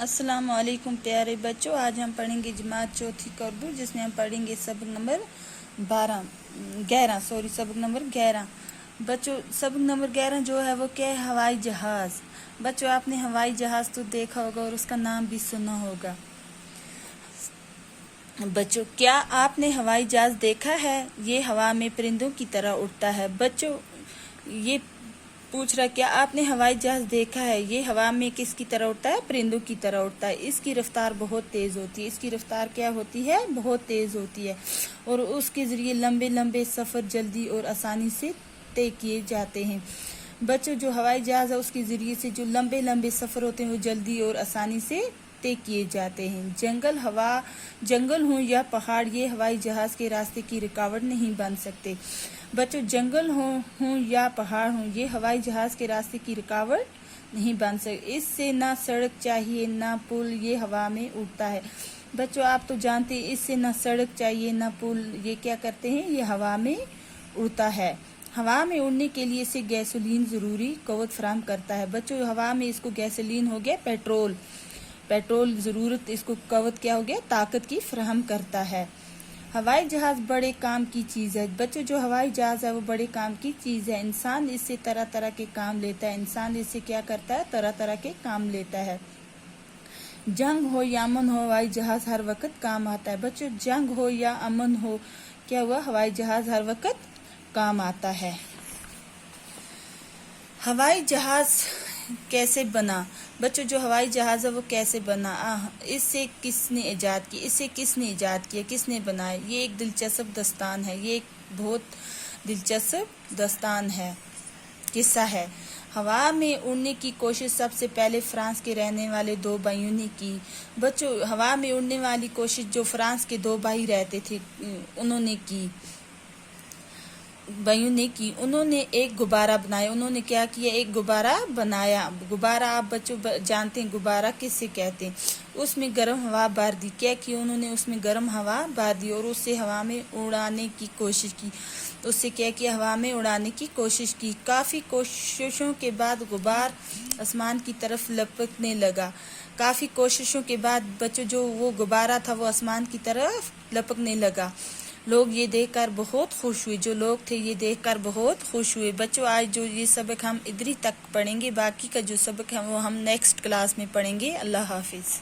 अस्सलाम वालेकुम प्यारे बच्चों, आज हम पढ़ेंगे जमात चौथी का उर्दू, जिसमें हम पढ़ेंगे सबक नंबर 11। बच्चों सबक नंबर 11 जो है वो क्या है? हवाई जहाज़। बच्चों आपने हवाई जहाज़ तो देखा होगा और उसका नाम भी सुना होगा। बच्चों क्या आपने हवाई जहाज़ देखा है? ये हवा में परिंदों की तरह उड़ता है। बच्चों ये पूछ रहा, क्या आपने हवाई जहाज देखा है? ये हवा में किसकी तरह उड़ता है? परिंदों की तरह उड़ता है। इसकी रफ्तार बहुत तेज होती है। इसकी रफ्तार क्या होती है? बहुत तेज होती है, और उसके जरिए लंबे लंबे सफर जल्दी और आसानी से तय किए जाते हैं। बच्चों जो हवाई जहाज है उसके जरिए से जो लंबे लंबे सफर होते हैं वो जल्दी और आसानी से तय किए जाते हैं। जंगल हो या पहाड़, ये हवाई जहाज के रास्ते की रुकावट नहीं बन सकते। बच्चों जंगल हो या पहाड़ हो, ये हवाई जहाज के रास्ते की रुकावट नहीं बन सकते। इससे ना सड़क चाहिए ना पुल, ये हवा में उड़ता है। बच्चों आप तो जानते हैं इससे ना सड़क चाहिए ना पुल, ये क्या करते हैं? ये हवा में उड़ता है। हवा में उड़ने के लिए इसे गैसोलीन जरूरी कवत फराहम करता है। बच्चों हवा में इसको गैसोलीन हो गया पेट्रोल जरूरत, इसको कवत क्या हो गया? ताकत की फराहम करता है। हवाई जहाज बड़े काम की चीज़ है। बच्चों जो हवाई जहाज है वो बड़े काम की चीज़ है। इंसान इससे तरह तरह के काम लेता है। इंसान इससे क्या करता है? तरह तरह के काम लेता है। जंग हो या अमन हो, हवाई जहाज हर वक्त काम आता है। बच्चों जंग हो या अमन हो, क्या हुआ? हवाई जहाज हर वक्त काम आता है। हवाई जहाज कैसे बना? बच्चों जो हवाई जहाज है वो कैसे बना? इसे किसने इजाद किया? किसने बनाया? ये एक दिलचस्प दास्तान है। ये एक बहुत दिलचस्प दास्तान है, किस्सा है। हवा में उड़ने की कोशिश सबसे पहले फ्रांस के रहने वाले दो भाइयों ने की। बच्चों हवा में उड़ने वाली कोशिश जो फ्रांस के दो भाई रहते थे उन्होंने एक गुब्बारा बनाया। उन्होंने क्या किया? एक गुब्बारा बनाया। गुब्बारा आप बच्चों जानते हैं गुब्बारा किससे कहते हैं? उसमें गर्म हवा भर दी। क्या किया उन्होंने? उसमें गर्म हवा भर दी और उससे हवा में उड़ाने की कोशिश की। उससे क्या किया? हवा में उड़ाने की कोशिश की। काफ़ी कोशिशों के बाद गुब्बार आसमान की तरफ लपकने लगा। काफ़ी कोशिशों के बाद बच्चों जो वो गुब्बारा था वो आसमान की तरफ लपकने लगा। लोग ये देखकर बहुत खुश हुए। जो लोग थे ये देखकर बहुत खुश हुए। बच्चों आज जो ये सबक हम इधर ही तक पढ़ेंगे, बाकी का जो सबक है वो हम नेक्स्ट क्लास में पढ़ेंगे। अल्लाह हाफिज़।